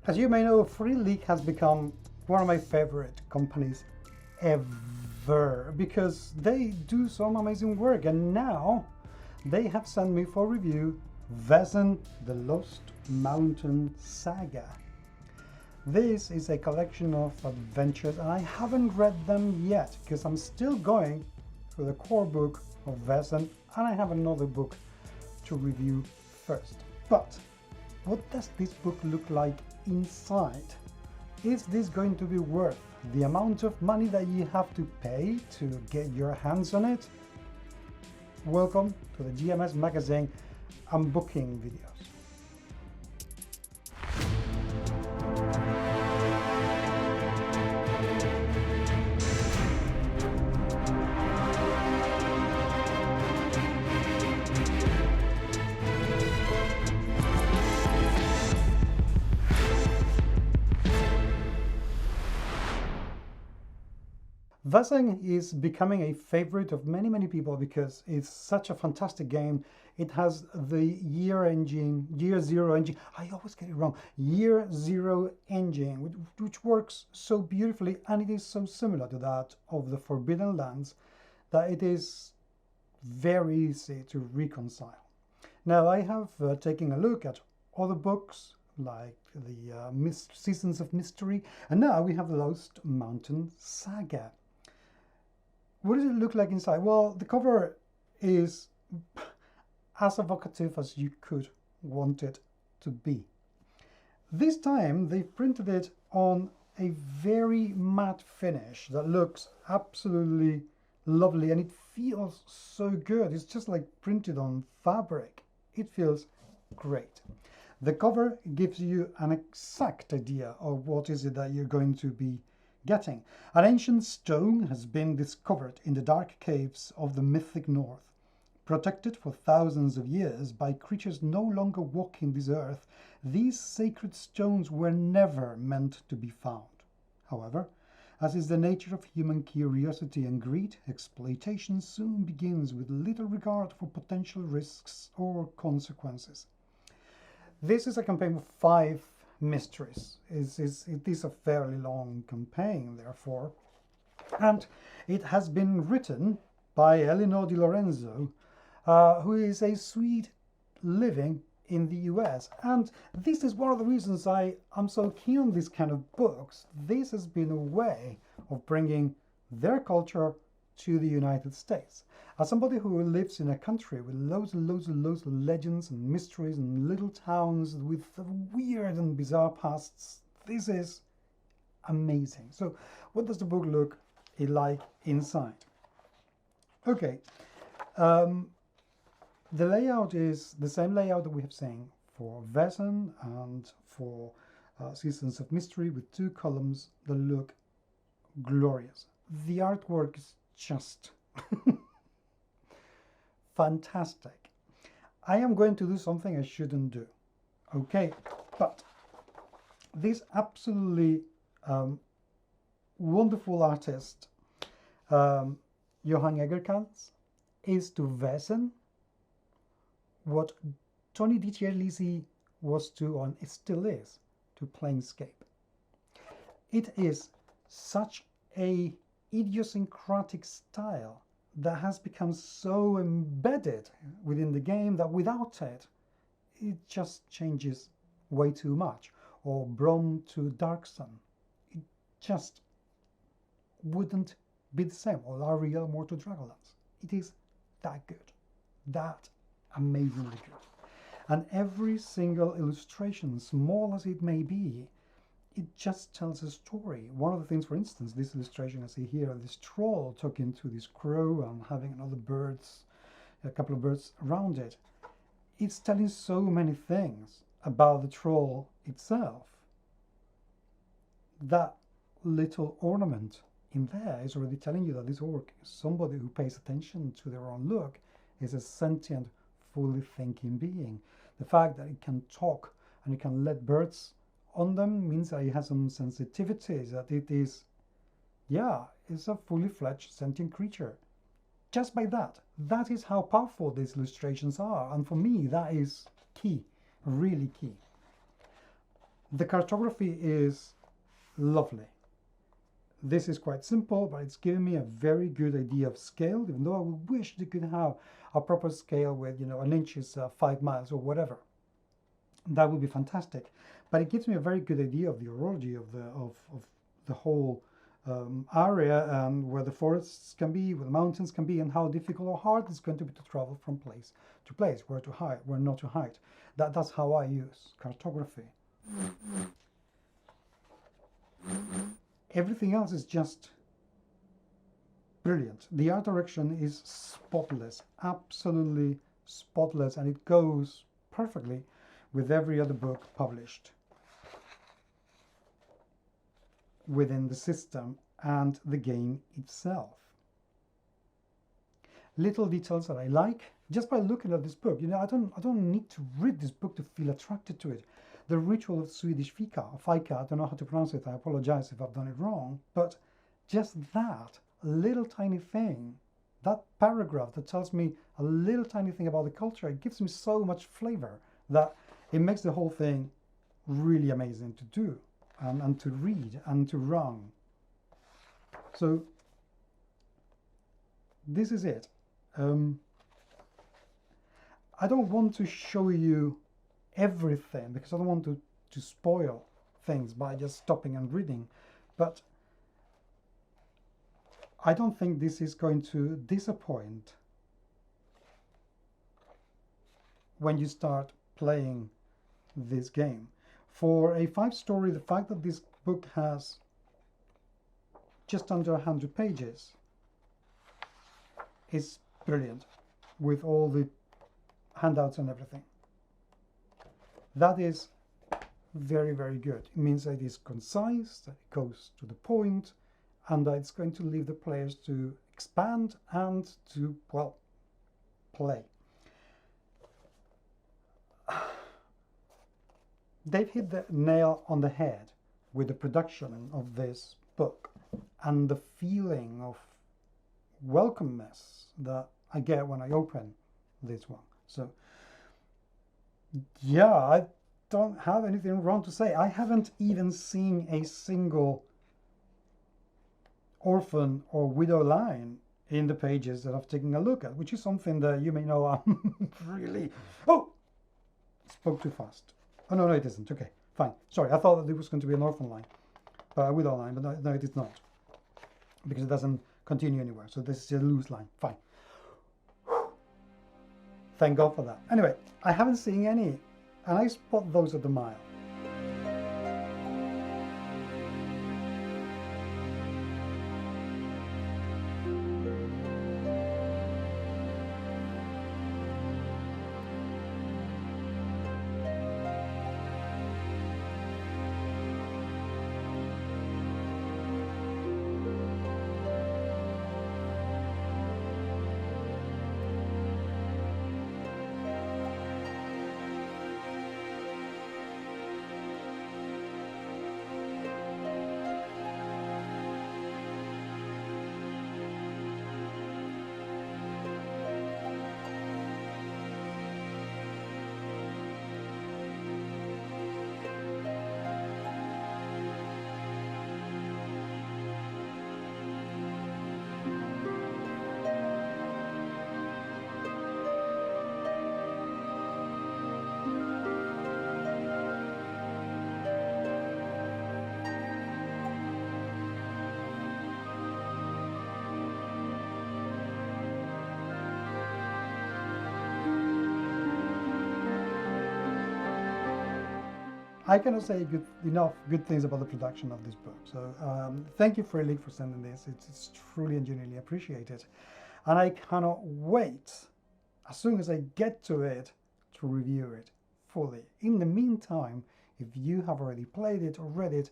As you may know, Free League has become one of my favorite companies ever because they do some amazing work, and now they have sent me for review Vaesen, the Lost Mountain Saga. This is a collection of adventures, and I haven't read them yet because I'm still going through the core book of Vaesen, and I have another book to review first. But what does this book look like inside? Is this going to be worth the amount of money that you have to pay to get your hands on it? Welcome to the GMS Magazine unbooking videos. Vaesen is becoming a favorite of many people because it's such a fantastic game. It has the year zero engine. I always get it wrong. Year zero engine, which works so beautifully, and it is so similar to that of the Forbidden Lands that it is very easy to reconcile. Now, I have taken a look at other books like the Seasons of Mystery, and now we have the Lost Mountain Saga. What does it look like inside? Well, the cover is as evocative as you could want it to be. This time they've printed it on a very matte finish that looks absolutely lovely, and it feels so good. It's just like printed on fabric. It feels great. The cover gives you an exact idea of what is it that you're going to be getting. An ancient stone has been discovered in the dark caves of the Mythic North. Protected for thousands of years by creatures no longer walking this earth, these sacred stones were never meant to be found. However, as is the nature of human curiosity and greed, exploitation soon begins with little regard for potential risks or consequences. This is a campaign with 5 mysteries. It is a fairly long campaign, therefore, and it has been written by Eleanor Di Lorenzo, who is a Swede living in the US. And this is one of the reasons I am so keen on these kind of books. This has been a way of bringing their culture to the United States. As somebody who lives in a country with loads of legends and mysteries and little towns with weird and bizarre pasts, this is amazing. So what does the book look like inside? Okay, the layout is the same layout that we have seen for Vaesen and for Seasons of Mystery, with 2 columns that look glorious. The artwork is just fantastic. I am going to do something I shouldn't do, okay? But this absolutely wonderful artist, Johan Egerkrantz, is to Vaesen what Tony DiCierlisi was to, and it still is, to Planescape. It is such a idiosyncratic style that has become so embedded within the game that without it, it just changes way too much. Or Brom to Darksun, it just wouldn't be the same. Or Ariel more to Dragonlance. It is that good, that amazingly good. And every single illustration, small as it may be, it just tells a story. One of the things, for instance, this illustration I see here, this troll talking to this crow and having a couple of birds around it. It's telling so many things about the troll itself. That little ornament in there is already telling you that this orc is somebody who pays attention to their own look, is a sentient, fully thinking being. The fact that it can talk and it can let birds on them means that it has some sensitivities, that it is, it's a fully fledged sentient creature. Just by that is how powerful these illustrations are, and for me that is key, really key. The cartography is lovely. This is quite simple, but it's giving me a very good idea of scale, even though I would wish they could have a proper scale with, you know, an inch is 5 miles or whatever. That would be fantastic. But it gives me a very good idea of the orology of the whole area, and where the forests can be, where the mountains can be, and how difficult or hard it's going to be to travel from place to place, where to hide, where not to hide. That's how I use cartography. Everything else is just brilliant. The art direction is spotless, absolutely spotless, and it goes perfectly with every other book published within the system and the game itself. Little details that I like just by looking at this book. You know, I don't need to read this book to feel attracted to it. The ritual of Swedish fika, I don't know how to pronounce it. I apologize if I've done it wrong, but just that little tiny thing, that paragraph that tells me a little tiny thing about the culture, it gives me so much flavor that it makes the whole thing really amazing to do and to read and to run. So this is it. I don't want to show you everything because I don't want to spoil things by just stopping and reading, but I don't think this is going to disappoint when you start playing this game. For a 5-story, the fact that this book has just under 100 pages is brilliant, with all the handouts and everything. That is very, very good. It means that it is concise, that it goes to the point, and that it's going to leave the players to expand and to, well, play. They've hit the nail on the head with the production of this book and the feeling of welcomeness that I get when I open this one. So yeah, I don't have anything wrong to say. I haven't even seen a single orphan or widow line in the pages that I've taken a look at, which is something that you may know I'm really... Oh! Spoke too fast. Oh, no, it isn't. Okay, fine. Sorry, I thought that it was going to be an orphan line, a widow line, but no, it is not, because it doesn't continue anywhere. So this is a loose line. Fine. Thank God for that. Anyway, I haven't seen any, and I spot those at the mile. I cannot say enough good things about the production of this book. So thank you, Freely, for sending this. It's truly and genuinely appreciated. And I cannot wait, as soon as I get to it, to review it fully. In the meantime, if you have already played it or read it,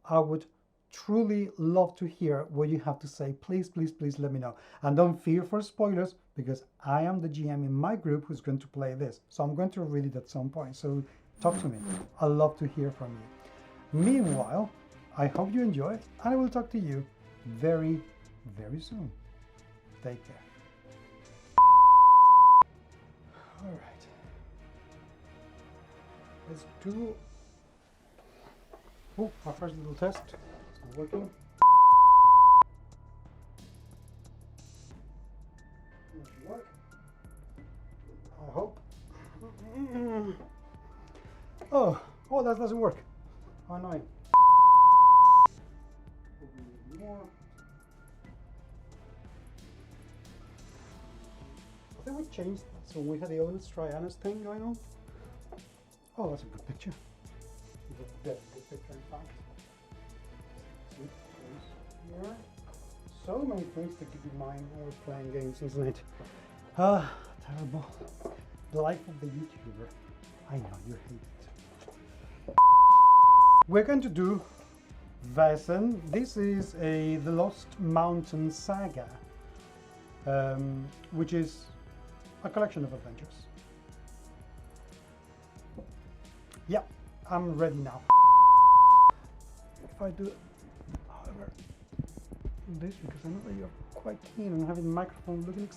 I would truly love to hear what you have to say. Please, please, please let me know. And don't fear for spoilers, because I am the GM in my group who's going to play this. So I'm going to read it at some point. So talk to me. I'd love to hear from you. Meanwhile, I hope you enjoy, and I will talk to you very, very soon. Take care. All right. Let's do Oh, our first little test. It's not working. It should work. I hope. Oh, that doesn't work. Oh, annoying. More. I think we changed that, so we had the honest try honest thing going on. Oh, that's a good picture. It's a very good picture, in fact. Here. So many things to keep in mind when we're playing games, isn't it? Ah, terrible. The life of the YouTuber. I know, you hate it. We're going to do Vaesen. This is the Lost Mountain Saga, which is a collection of adventures. Yeah, I'm ready now. If I do, however, this, because I know that you're quite keen on having the microphone looking